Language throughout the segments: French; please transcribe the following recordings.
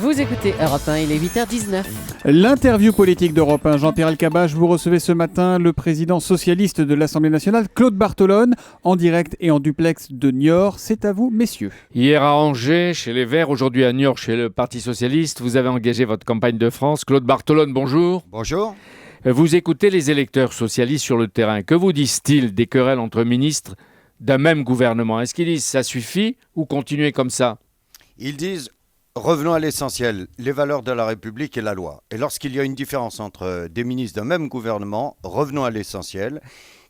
Vous écoutez Europe 1, il est 8h19. L'interview politique d'Europe 1, Jean-Pierre Elkabbach, vous recevez ce matin le président socialiste de l'Assemblée nationale, Claude Bartolone, en direct et en duplex de Niort. C'est à vous, messieurs. Hier à Angers, chez les Verts, aujourd'hui à Niort, chez le Parti socialiste, vous avez engagé votre campagne de France. Claude Bartolone, bonjour. Bonjour. Vous écoutez les électeurs socialistes sur le terrain. Que vous disent-ils des querelles entre ministres d'un même gouvernement? Est-ce qu'ils disent ça suffit ou continuer comme ça? Ils disent revenons à l'essentiel, les valeurs de la République et la loi. Et lorsqu'il y a une différence entre des ministres d'un même gouvernement, revenons à l'essentiel.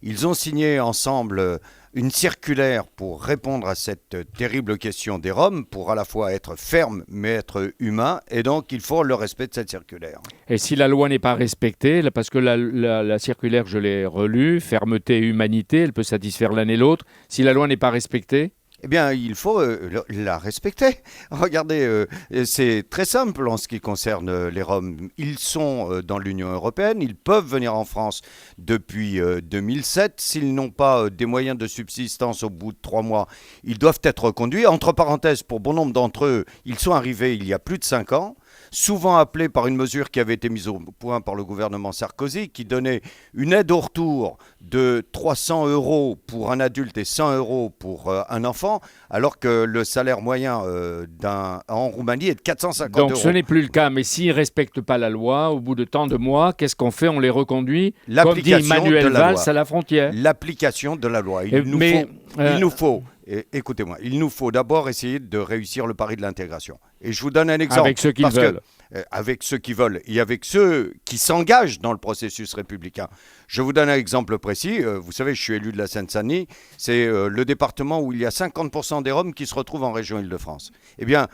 Ils ont signé ensemble une circulaire pour répondre à cette terrible question des Roms, pour à la fois être ferme mais être humain, et donc il faut le respect de cette circulaire. Et si la loi n'est pas respectée, parce que la circulaire, je l'ai relue, fermeté et humanité, elle peut satisfaire l'un et l'autre. Si la loi n'est pas respectée, Eh bien, il faut la respecter. Regardez, c'est très simple en ce qui concerne les Roms. Ils sont dans l'Union européenne, ils peuvent venir en France depuis 2007. S'ils n'ont pas des moyens de subsistance au bout de 3 mois, ils doivent être reconduits. Entre parenthèses, pour bon nombre d'entre eux, ils sont arrivés il y a plus de 5 ans. Souvent appelé par une mesure qui avait été mise au point par le gouvernement Sarkozy, qui donnait une aide au retour de 300 € pour un adulte et 100 € pour un enfant, alors que le salaire moyen en Roumanie est de 450 €. donc ce n'est plus le cas. Mais s'ils ne respectent pas la loi, au bout de tant de mois, qu'est-ce qu'on fait? On les reconduit, comme dit Manuel Valls, à la frontière. L'application de la loi. Il nous faut, écoutez-moi, il nous faut d'abord essayer de réussir le pari de l'intégration. Et je vous donne un exemple. Avec ceux qui veulent. Avec ceux qui veulent et avec ceux qui s'engagent dans le processus républicain. Je vous donne un exemple précis. Vous savez, je suis élu de la Seine-Saint-Denis. C'est le département où il y a 50% des Roms qui se retrouvent en région Île-de-France. Eh bien,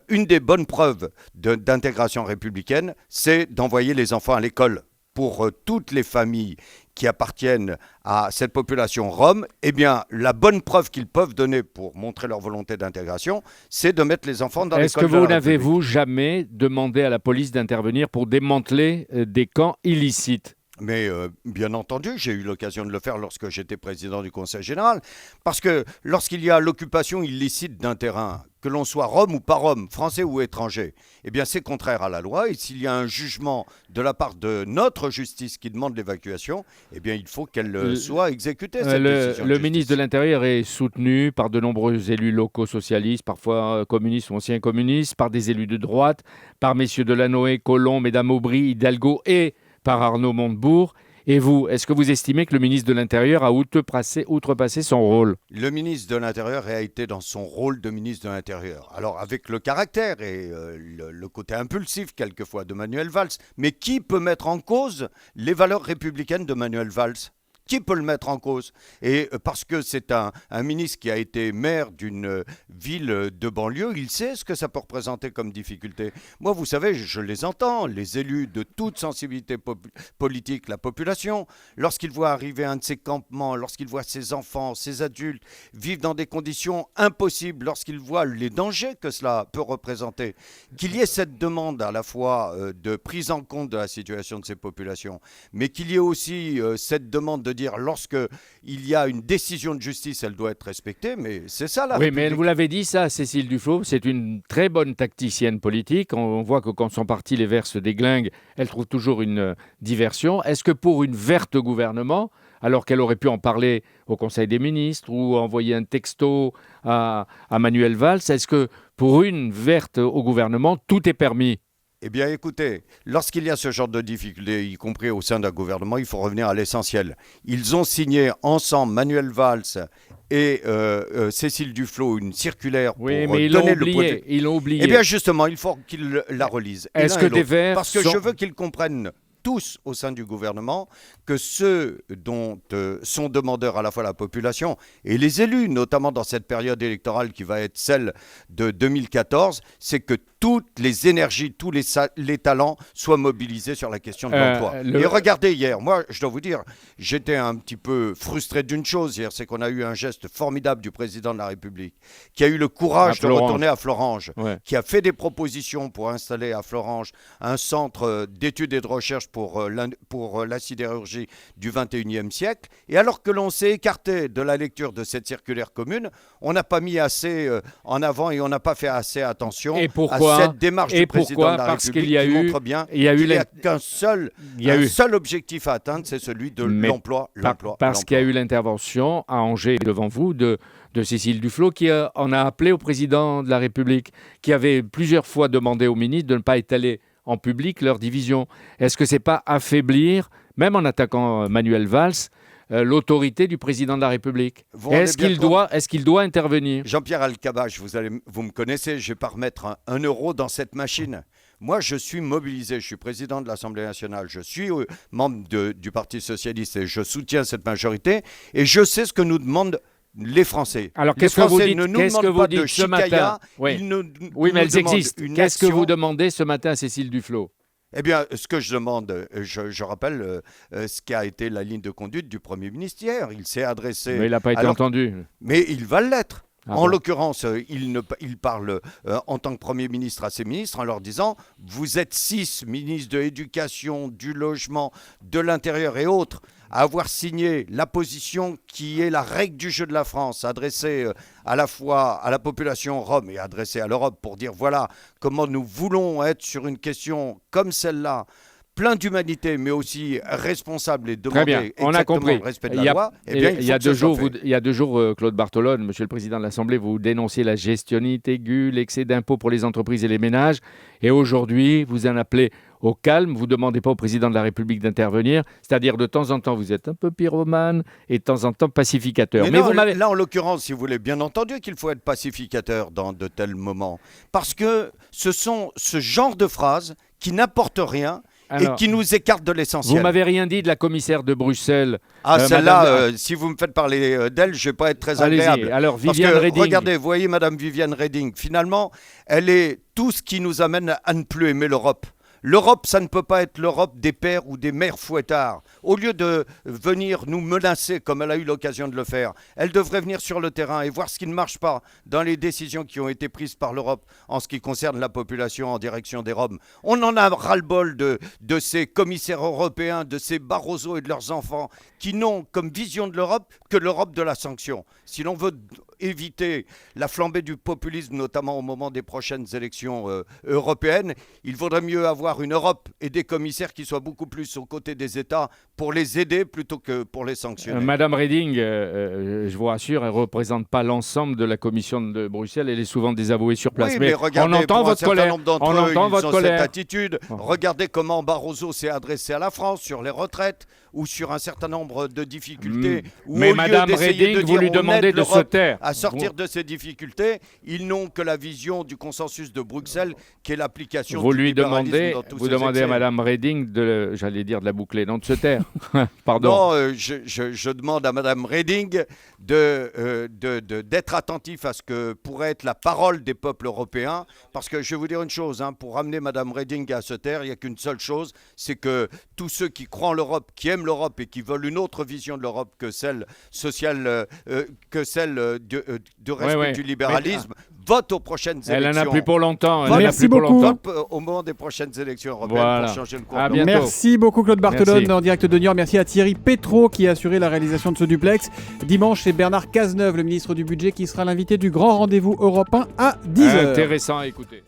une des bonnes preuves d'intégration républicaine, c'est d'envoyer les enfants à l'école. Pour toutes les familles qui appartiennent à cette population rome, eh bien, la bonne preuve qu'ils peuvent donner pour montrer leur volonté d'intégration, c'est de mettre les enfants dans l'école. Est-ce que vous n'avez-vous jamais demandé à la police d'intervenir pour démanteler des camps illicites? Mais bien entendu, j'ai eu l'occasion de le faire lorsque j'étais président du Conseil général, parce que lorsqu'il y a l'occupation illicite d'un terrain, que l'on soit Rome ou pas Rome, français ou étranger, eh bien c'est contraire à la loi. Et s'il y a un jugement de la part de notre justice qui demande l'évacuation, eh bien il faut qu'elle soit exécutée, cette décision Le ministre de l'Intérieur est soutenu par de nombreux élus locaux socialistes, parfois communistes ou anciens communistes, par des élus de droite, par messieurs Delanoë, Collomb, mesdames Aubry, Hidalgo et par Arnaud Montebourg. Et vous, est-ce que vous estimez que le ministre de l'Intérieur a outrepassé son rôle? Le ministre de l'Intérieur a été dans son rôle de ministre de l'Intérieur. Alors avec le caractère et le côté impulsif quelquefois de Manuel Valls. Mais qui peut mettre en cause les valeurs républicaines de Manuel Valls? Qui peut le mettre en cause? Et parce que c'est un ministre qui a été maire d'une ville de banlieue, il sait ce que ça peut représenter comme difficulté. Moi, vous savez, je les entends, les élus de toute sensibilité politique, la population, lorsqu'ils voient arriver un de ces campements, lorsqu'ils voient ces enfants, ces adultes vivre dans des conditions impossibles, lorsqu'ils voient les dangers que cela peut représenter, qu'il y ait cette demande à la fois de prise en compte de la situation de ces populations, mais qu'il y ait aussi cette demande de dire lorsque il y a une décision de justice, elle doit être respectée, mais c'est ça la République. Oui, mais vous l'avez dit ça, Cécile Duflot, c'est une très bonne tacticienne politique. On voit que quand son parti, les Verts, se déglingue, elle trouve toujours une diversion. Est-ce que pour une verte au gouvernement, alors qu'elle aurait pu en parler au Conseil des ministres ou envoyer un texto à Manuel Valls, est-ce que pour une verte au gouvernement, tout est permis? Eh bien, écoutez, lorsqu'il y a ce genre de difficultés, y compris au sein d'un gouvernement, il faut revenir à l'essentiel. Ils ont signé ensemble, Manuel Valls et Cécile Duflot, une circulaire pour donner le point. Ils l'ont oublié. Eh bien, justement, il faut qu'ils la relisent. Est-ce que des Verts Parce que je veux qu'ils comprennent tous au sein du gouvernement que ceux dont sont demandeurs à la fois la population et les élus, notamment dans cette période électorale qui va être celle de 2014, c'est que toutes les énergies, tous les talents soient mobilisés sur la question de l'emploi. Et regardez hier, moi je dois vous dire, j'étais un petit peu frustré d'une chose hier, c'est qu'on a eu un geste formidable du président de la République, qui a eu le courage de retourner à Florange, qui a fait des propositions pour installer à Florange un centre d'études et de recherche pour la sidérurgie du 21e siècle. Et alors que l'on s'est écarté de la lecture de cette circulaire commune, on n'a pas mis assez en avant et on n'a pas fait assez attention à cette démarche du président de la République qui montre bien qu'il n'y a qu'un seul objectif à atteindre, c'est celui de l'emploi. Parce qu'il y a eu l'intervention à Angers devant vous de Cécile Duflot qui en a appelé au président de la République, qui avait plusieurs fois demandé aux ministres de ne pas étaler en public leur division. Est-ce que ce n'est pas affaiblir, même en attaquant Manuel Valls, l'autorité du président de la République? Est-ce qu'il doit intervenir? Jean-Pierre Alcabache, vous me connaissez, je ne vais pas remettre un euro dans cette machine. Moi, je suis mobilisé, je suis président de l'Assemblée nationale, je suis membre du Parti socialiste et je soutiens cette majorité et je sais ce que nous demandent les Français. Alors, qu'est-ce que vous dites ce matin? Oui, mais elles existent. Qu'est-ce que vous demandez ce matin à Cécile Duflot? Eh bien, ce que je demande, je rappelle ce qui a été la ligne de conduite du Premier ministre hier. Il s'est adressé... Mais il n'a pas été entendu. Mais il va l'être. L'occurrence, il parle en tant que Premier ministre à ses ministres en leur disant « Vous êtes 6 ministres de l'Éducation, du Logement, de l'Intérieur et autres à avoir signé la position qui est la règle du jeu de la France, adressée à la fois à la population rome et adressée à l'Europe pour dire voilà comment nous voulons être sur une question comme celle-là, plein d'humanité, mais aussi responsable et demander exactement le respect de la loi. Il y a 2 jours, Claude Barthelone, monsieur le président de l'Assemblée, vous dénonciez la gestionnite aiguë, l'excès d'impôts pour les entreprises et les ménages. Et aujourd'hui, vous en appelez au calme. Vous ne demandez pas au président de la République d'intervenir. C'est-à-dire, de temps en temps, vous êtes un peu pyromane et de temps en temps pacificateur. Mais non, là, en l'occurrence, si vous voulez, bien entendu qu'il faut être pacificateur dans de tels moments. Parce que ce sont ce genre de phrases qui n'apportent rien. Alors, et qui nous écarte de l'essentiel. Vous m'avez rien dit de la commissaire de Bruxelles. Celle-là, si vous me faites parler d'elle, je ne vais pas être très agréable. Alors, Viviane Reding. Regardez, vous voyez Madame Viviane Reding, finalement, elle est tout ce qui nous amène à ne plus aimer l'Europe. L'Europe, ça ne peut pas être l'Europe des pères ou des mères fouettards. Au lieu de venir nous menacer, comme elle a eu l'occasion de le faire, elle devrait venir sur le terrain et voir ce qui ne marche pas dans les décisions qui ont été prises par l'Europe en ce qui concerne la population en direction des Roms. On en a ras-le-bol de ces commissaires européens, de ces Barroso et de leurs enfants qui n'ont comme vision de l'Europe que l'Europe de la sanction. Si l'on veut éviter la flambée du populisme, notamment au moment des prochaines élections européennes, il vaudrait mieux avoir une Europe et des commissaires qui soient beaucoup plus aux côtés des États pour les aider plutôt que pour les sanctionner. Madame Reding, je vous rassure, elle ne représente pas l'ensemble de la Commission de Bruxelles. Elle est souvent désavouée sur place. Oui, mais regardez, on entend votre colère. On entend votre colère. Cette attitude. Regardez comment Barroso s'est adressé à la France sur les retraites ou sur un certain nombre de difficultés. Mais Madame Reding, vous lui demandez de se taire. À sortir de ces difficultés, ils n'ont que la vision du consensus de Bruxelles, qui est l'application du libéralisme dans tous ses excès. Vous demandez à Madame Reding de la boucler, non de se taire. Pardon. Non, je demande à Madame Reding d'être attentif à ce que pourrait être la parole des peuples européens, parce que je vais vous dire une chose, pour ramener Madame Reding à se taire, il n'y a qu'une seule chose, c'est que tous ceux qui croient en l'Europe, qui aiment l'Europe et qui veulent une autre vision de l'Europe que celle sociale, que celle de respect du libéralisme, vote aux prochaines élections. Elle n'en a plus pour longtemps. Merci beaucoup. Vote au moment des prochaines élections européennes pour changer le cours. Merci beaucoup Claude Barthelone en direct de Niort. Merci à Thierry Pétraud qui a assuré la réalisation de ce duplex. Dimanche, c'est Bernard Cazeneuve, le ministre du Budget, qui sera l'invité du grand rendez-vous européen à 10h. Intéressant à écouter.